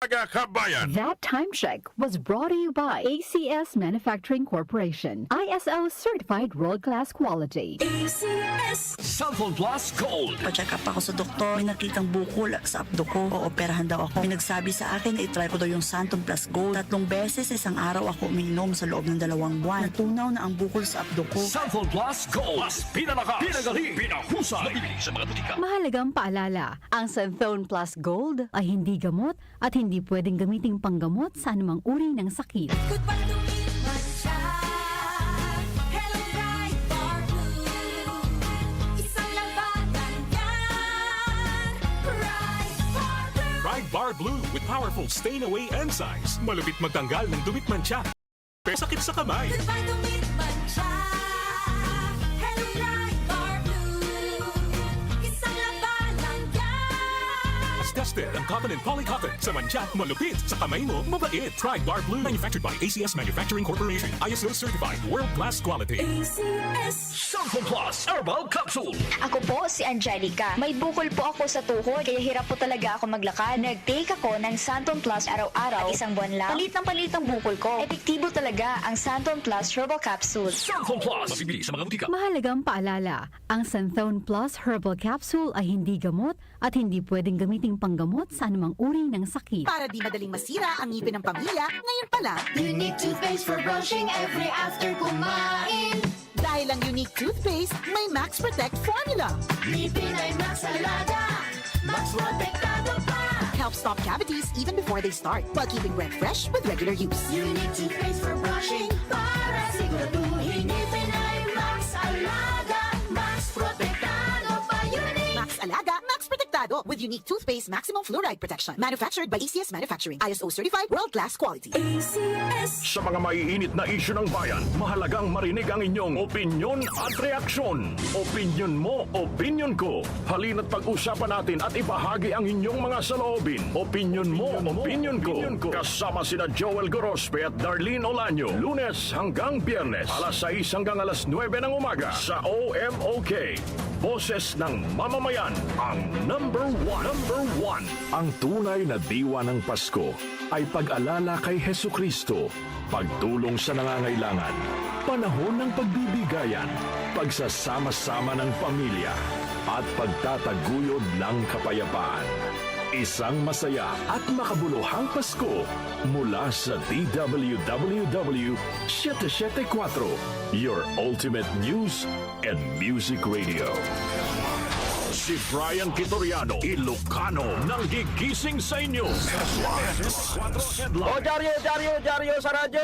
Mga kabayan, That time check was brought to you by ACS Manufacturing Corporation, ISO certified world-class quality. Cellphone Plus Gold. Pa-check up ako sa doktor, may nakitang bukol sa abdo ko. Ooperahan daw ako. May nagsabi sa akin na itry ko daw yung Santon Plus Gold. 3 beses isang araw ako umiinom sa loob ng 2 buwan. Natunaw na ang bukol sa abdo ko. Cellphone Plus Gold. Mas pinalakas, pinagaling, pinahusay. Nabibili sa mga butika. Mahalagang paalala, ang Santhone Plus Gold ay hindi gamot at hindi pwedeng gamiting panggamot sa anumang uri ng sakit. Goodbye to me, Mancha. Hello, bright bar blue. Isang labanan yan. Bright bar blue. Bright Bar Blue with powerful stain-away enzymes. Malupit magtanggal ng dumit mancha. Pero sakit sa kamay. Goodbye to me, Mancha. Hello, bright bar blue. Isang labanan yan. Mas tested ang cotton and polycotton. Sa mancha, malupit. Sa kamay mo, mabait. Bright Bar Blue. Manufactured by ACS Manufacturing Corporation. ISO certified. World-class quality. ACS. Cellphone Plus Herbal Capsule. Ako po si Angelica. May bukol po ako sa tuhod, kaya hirap po talaga ako maglakad. Nag-take ako ng Santon Plus araw-araw at isang buwan lang. Palit ang bukol ko. Epektibo talaga ang Santon Plus Herbal Capsule. Cellphone Plus. Mabibili sa mga butika. Mahalagang paalala, ang Santhone Plus Herbal Capsule ay hindi gamot at hindi pwedeng gamiting panggamot sa anumang uri ng sakit. Para di madaling masira ang ngipin ng pamilya, ngayon pa lang, Unique toothpaste for brushing every after kumain. dahil ang unique toothpaste, may Max Protect formula. Ngipin ay Max Alaga. Max Protektado pa. Helps stop cavities even before they start, while keeping breath fresh with regular use. Unique toothpaste for brushing para siguraduhin ngipin ay Max Alaga. Max Protektado pa. Unique. Max Alaga, Max Protectado with unique toothpaste maximum fluoride protection. Manufactured by ACS Manufacturing, ISO certified world-class quality. ACS. sa mga maiinit na isyu ng bayan, mahalagang marinig ang inyong opinyon at reaksyon. Opinyon mo, opinyon ko. Halina't pag-usapan natin at ibahagi ang inyong mga saloobin. Opinyon mo, opinyon ko. Kasama sina Joel Gorospe at Darlene Olanyo. Lunes hanggang Biyernes, alas 6 hanggang alas 9 ng umaga sa OMOK. Boses ng mamamayan, ang number one. Ang tunay na diwa ng Pasko ay pag-alala kay Hesukristo, pagtulong sa nangangailangan, panahon ng pagbibigayan, pagsasama-sama ng pamilya, at pagtataguyod ng kapayapaan. Isang masaya at makabuluhang Pasko mula sa DWWW 774, your ultimate news and music radio. Si Brian Kitoriano, Ilocano, nang gigising sa inyo. O, Dario sa radyo!